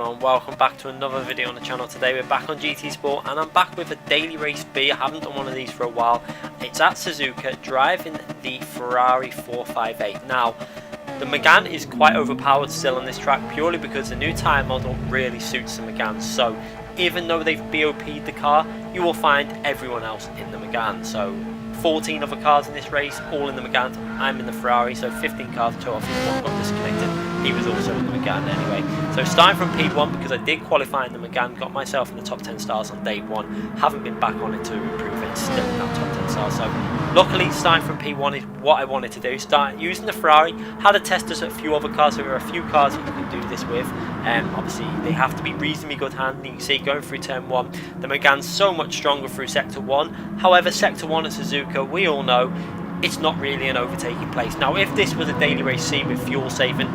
everyone, welcome back to another video on the channel. Today we're back on GT Sport and I'm back with a daily race B. I haven't done one of these for a while. It's at Suzuka, driving the Ferrari 458. Now, the Megane is quite overpowered still on this track purely because the new tyre model really suits the Megane. So even though they've BOP'd the car, you will find everyone else in the Megane. So 14 other cars in this race, all in the Megane. I'm in the Ferrari, so 15 cars total. Obviously one got disconnected. He was also in the Megane anyway. So starting from P1, because I did qualify in the Megane, got myself in the top 10 stars on day one. Haven't been back on it to improve it, still in that top 10 stars. So luckily starting from P1 is what I wanted to do. Start using the Ferrari. Had a test us at a few other cars, so there are a few cars that you can do this with. Obviously they have to be reasonably good handling. You can see going through turn 1, the Megane's so much stronger through sector 1. However, sector 1 at Suzuka, we all know it's not really an overtaking place. Now if this was a daily race C with fuel saving,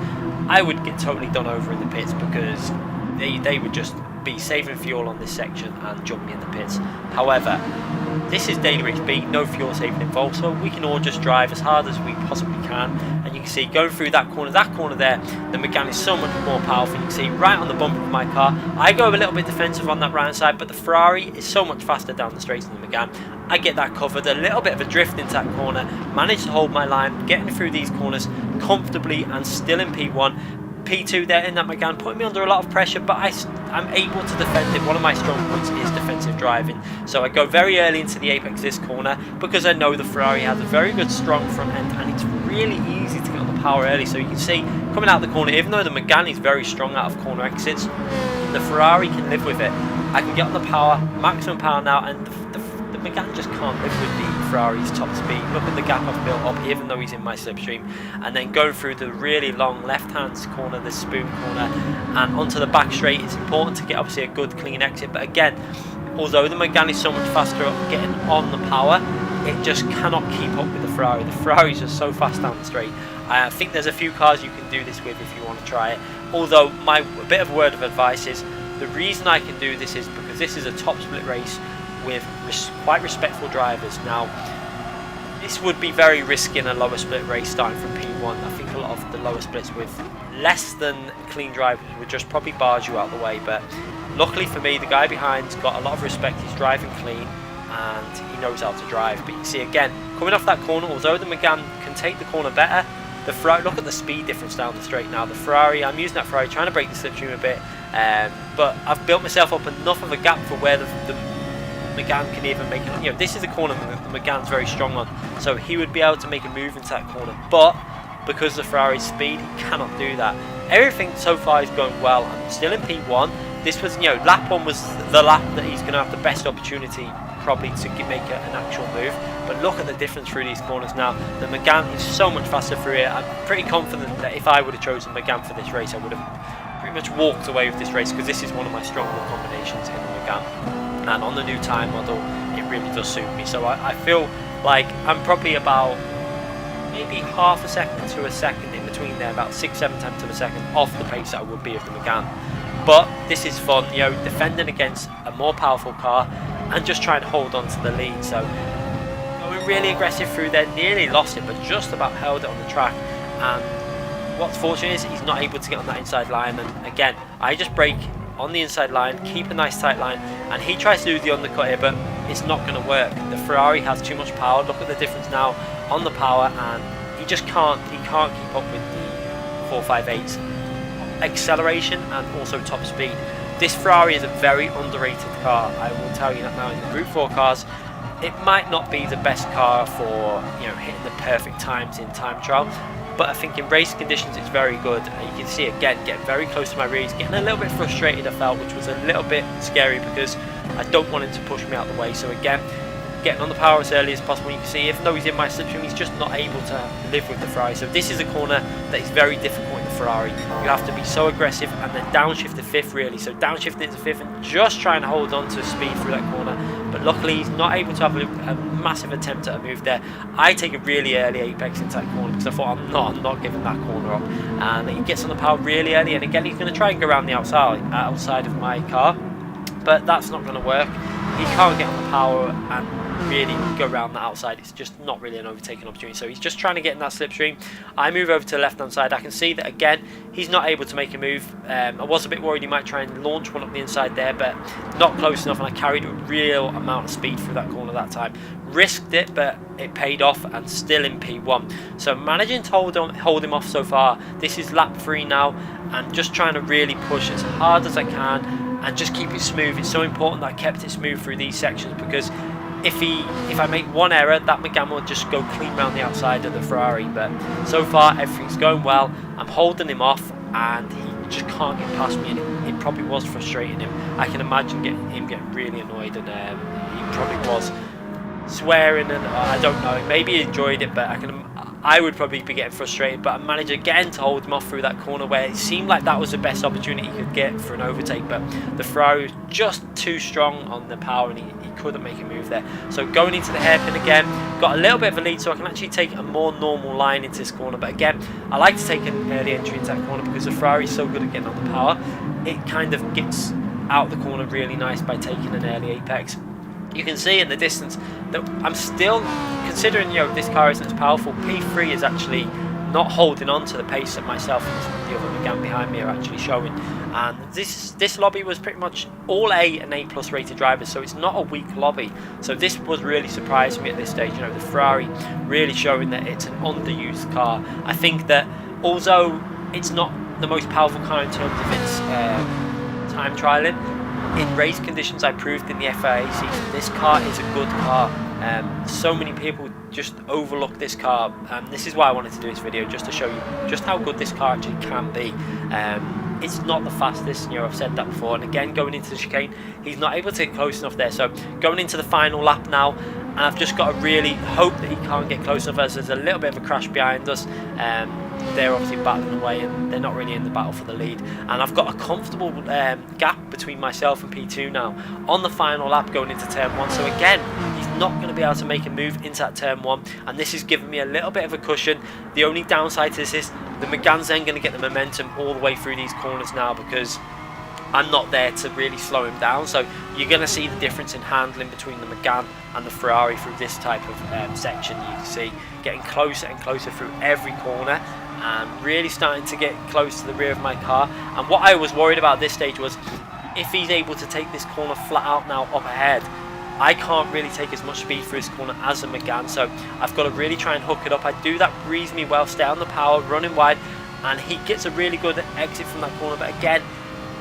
I would get totally done over in the pits because they would just be saving fuel on this section and jump me in the pits. However, this is daily race B, no fuel saving involved, so we can all just drive as hard as we possibly can. And you can see going through that corner there, the Megane is so much more powerful. You can see right on the bumper of my car, I go a little bit defensive on that right hand side, but the Ferrari is so much faster down the straights than the Megane. I get that covered, a little bit of a drift into that corner, managed to hold my line, getting through these corners comfortably and still in P1. P2 there in that Megane, putting me under a lot of pressure, but I'm able to defend it. One of my strong points is defensive driving, so I go very early into the apex this corner because I know the Ferrari has a very good strong front end and it's really easy to get on the power early. So you can see coming out the corner, even though the Megane is very strong out of corner exits, the Ferrari can live with it. I can get on the power, maximum power now, and the Megane just can't live with the Ferrari's top speed. Look at the gap I've built up, even though he's in my slipstream. And then going through the really long left-hand corner, the spoon corner, and onto the back straight. It's important to get obviously a good clean exit. But again, although the Megane is so much faster at getting on the power, it just cannot keep up with the Ferrari. The Ferrari is just so fast down the straight. I think there's a few cars you can do this with if you want to try it. Although a bit of a word of advice is, the reason I can do this is because this is a top split race with quite respectful drivers. Now this would be very risky in a lower split race starting from P1. I think a lot of the lower splits with less than clean drivers would just probably barge you out of the way, but luckily for me the guy behind's got a lot of respect. He's driving clean and he knows how to drive. But you can see again coming off that corner, although the Megane can take the corner better, the Ferrari, look at the speed difference down the straight now. The Ferrari, I'm using that Ferrari trying to break the slipstream a bit, but I've built myself up enough of a gap for where the Megane can even make it. You know, this is a corner the Megane's very strong on, so he would be able to make a move into that corner, but because of the Ferrari's speed, he cannot do that. Everything so far is going well. I'm still in P1. This was, you know, lap 1 was the lap that he's going to have the best opportunity probably to make an actual move. But look at the difference through these corners now. The Megane is so much faster through here. I'm pretty confident that if I would have chosen Megane for this race, I would have pretty much walked away with this race because this is one of my stronger combinations in the Megane. And on the new tyre model, it really does suit me. So I feel like I'm probably about maybe half a second to a second in between there, about 6-7 tenths of a second off the pace that I would be of the Megane. But this is fun, you know, defending against a more powerful car and just trying to hold on to the lead. So going really aggressive through there, nearly lost it, but just about held it on the track. And what's fortunate is he's not able to get on that inside line. And again, I just brake on the inside line, keep a nice tight line, and he tries to do the undercut here, but it's not going to work. The Ferrari has too much power. Look at the difference now on the power, and he just can't keep up with the 458's acceleration and also top speed. This Ferrari is a very underrated car. I will tell you that now. In the Group 4 cars, it might not be the best car for, you know, hitting the perfect times in time trial, but I think in race conditions it's very good. You can see again, getting very close to my rear. He's getting a little bit frustrated, I felt, which was a little bit scary because I don't want him to push me out the way. So again, getting on the power as early as possible. You can see even though he's in my slipstream, he's just not able to live with the Ferrari. So this is a corner that is very difficult in the Ferrari. You have to be so aggressive and then downshift to 5th really. So downshift into 5th and just trying to hold on to speed through that corner. But luckily he's not able to have a massive attempt at a move there. I take a really early apex into that corner because I thought I'm not giving that corner up. And he gets on the power really early, and again he's going to try and go around the outside of my car, but that's not going to work. He can't get on the power, and really go around the outside. It's just not really an overtaking opportunity. So he's just trying to get in that slipstream. I move over to the left hand side. I can see that again he's not able to make a move. I was a bit worried he might try and launch one up the inside there, but not close enough, and I carried a real amount of speed through that corner that time. Risked it, but it paid off, and still in P1. So managing to hold him off so far. This is lap 3 now, and just trying to really push as hard as I can and just keep it smooth. It's so important that I kept it smooth through these sections, because if I make one error, that Megane will just go clean around the outside of the Ferrari. But so far everything's going well. I'm holding him off, and he just can't get past me, and it probably was frustrating him. I can imagine him getting really annoyed, and he probably was swearing, and I don't know, maybe he enjoyed it, but I would probably be getting frustrated. But I managed again to hold him off through that corner where it seemed like that was the best opportunity he could get for an overtake, but the Ferrari was just too strong on the power, and he couldn't make a move there. So going into the hairpin again, got a little bit of a lead, so I can actually take a more normal line into this corner. But again, I like to take an early entry into that corner because the Ferrari is so good at getting on the power. It kind of gets out the corner really nice by taking an early apex. You can see in the distance that I'm still, considering this car isn't as powerful, P3 is actually not holding on to the pace that myself and the other Megane behind me are actually showing. And this lobby was pretty much all A and A plus rated drivers, so it's not a weak lobby. So this was really surprising me at this stage. The Ferrari really showing that it's an underused car. I think that although it's not the most powerful car in terms of its time trialing, in race conditions, I proved in the FIA season this car is a good car. So many people just overlook this car, and this is why I wanted to do this video, just to show you just how good this car actually can be. It's not the fastest, I've said that before, and again going into the chicane he's not able to get close enough there. So going into the final lap now, and I've just got to really hope that he can't get close enough, as there's a little bit of a crash behind us. They're obviously battling away, and they're not really in the battle for the lead, and I've got a comfortable gap between myself and P2 now on the final lap going into turn 1. So again, he's not going to be able to make a move into that turn 1, and this is giving me a little bit of a cushion. The only downside to this is the Megane's then going to get the momentum all the way through these corners now, because I'm not there to really slow him down. So you're going to see the difference in handling between the Megane and the Ferrari through this type of section. You can see getting closer and closer through every corner, and really starting to get close to the rear of my car. And what I was worried about this stage was if he's able to take this corner flat out now up ahead, I can't really take as much speed through this corner as a Megane, so I've got to really try and hook it up. I do that reasonably well, stay on the power, running wide, and he gets a really good exit from that corner. But again,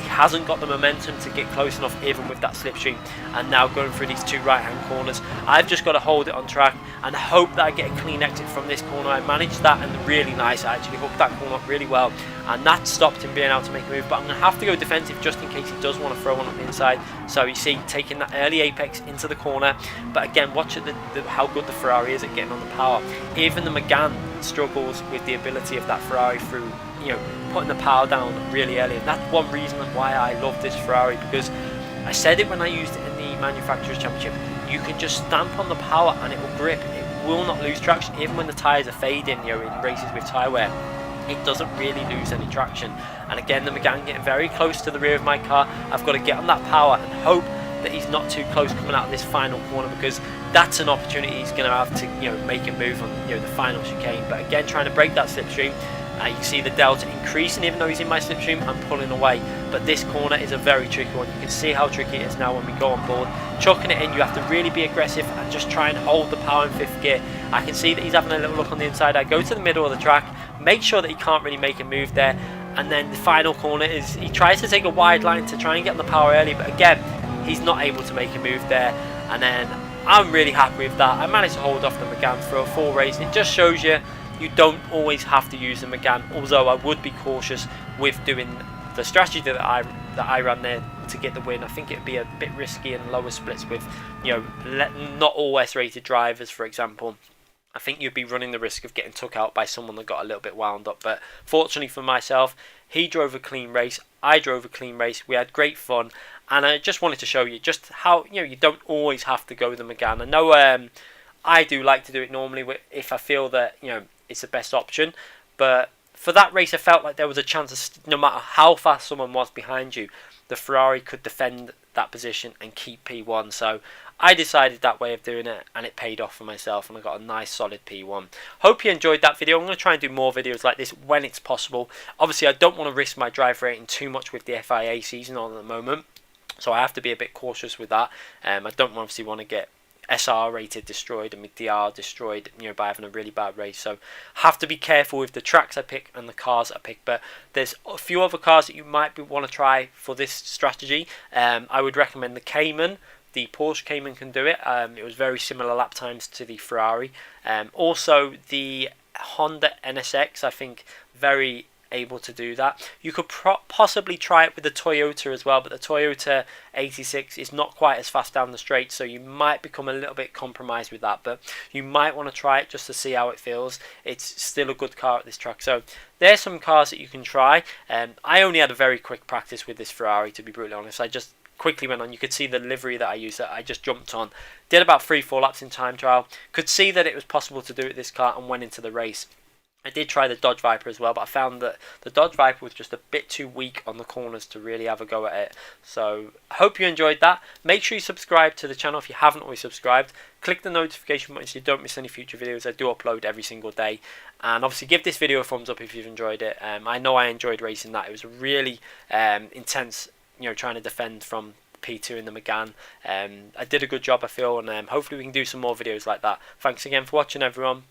he hasn't got the momentum to get close enough, even with that slipstream. And now going through these two right hand corners, I've just got to hold it on track and hope that I get a clean exit from this corner. I managed that, and really nice. I actually hooked that corner up really well, and that stopped him being able to make a move. But I'm going to have to go defensive just in case he does want to throw one up the inside. So you see, taking that early apex into the corner. But again, watch how good the Ferrari is at getting on the power. Even the Megane struggles with the ability of that Ferrari through putting the power down really early. And that's one reason why I love this Ferrari, because I said it when I used it in the Manufacturers Championship, you can just stamp on the power and it will grip. It will not lose traction, even when the tyres are fading, in races with tyre wear. It doesn't really lose any traction. And again, the Megane getting very close to the rear of my car. I've got to get on that power and hope that he's not too close coming out of this final corner, because that's an opportunity he's going to have to make a move on the final chicane. But again, trying to break that slipstream. You can see the delta increasing, even though he's in my slipstream, I'm pulling away. But this corner is a very tricky one. You can see how tricky it is now when we go on board. Chucking it in, you have to really be aggressive and just try and hold the power in 5th gear. I can see that he's having a little look on the inside. I go to the middle of the track, make sure that he can't really make a move there. And then the final corner is, he tries to take a wide line to try and get on the power early, but again, he's not able to make a move there. And then I'm really happy with that. I managed to hold off the Megane for a full race. It just shows you don't always have to use the Megane, although I would be cautious with doing the strategy that I ran there to get the win. I think it'd be a bit risky in lower splits with not all S rated drivers, for example. I think you'd be running the risk of getting took out by someone that got a little bit wound up. But fortunately for myself, he drove a clean race, I drove a clean race, we had great fun, and I just wanted to show you just how you don't always have to go with the Megane. I know I do like to do it normally if I feel that it's the best option, but for that race I felt like there was a chance no matter how fast someone was behind you, the Ferrari could defend that position and keep P1. So I decided that way of doing it, and it paid off for myself, and I got a nice solid P1. Hope you enjoyed that video. I'm going to try and do more videos like this when it's possible. Obviously, I don't want to risk my drive rating too much with the FIA season on at the moment, so I have to be a bit cautious with that. I don't obviously want to get SR rated destroyed and my DR destroyed, by having a really bad race. So have to be careful with the tracks I pick and the cars I pick. But there's a few other cars that you might want to try for this strategy. I would recommend the Cayman. The Porsche Cayman can do it. It was very similar lap times to the Ferrari. Also the Honda NSX, I think, very able to do that. You could possibly try it with the Toyota as well, but the Toyota 86 is not quite as fast down the straight, so you might become a little bit compromised with that, but you might want to try it just to see how it feels. It's still a good car at this track. So there's some cars that you can try. I only had a very quick practice with this Ferrari, to be brutally honest. I just quickly went on. You could see the livery that I used, that I just jumped on, did about 3-4 laps in time trial, could see that it was possible to do it this car, and went into the race. I did try the Dodge Viper as well, but I found that the Dodge Viper was just a bit too weak on the corners to really have a go at it. So I hope you enjoyed that. Make sure you subscribe to the channel if you haven't already subscribed. Click the notification button so you don't miss any future videos. I do upload every single day. And obviously give this video a thumbs up if you've enjoyed it. I know I enjoyed racing that. It was really intense, trying to defend from P2 in the Megane. I did a good job, I feel, and hopefully we can do some more videos like that. Thanks again for watching, everyone.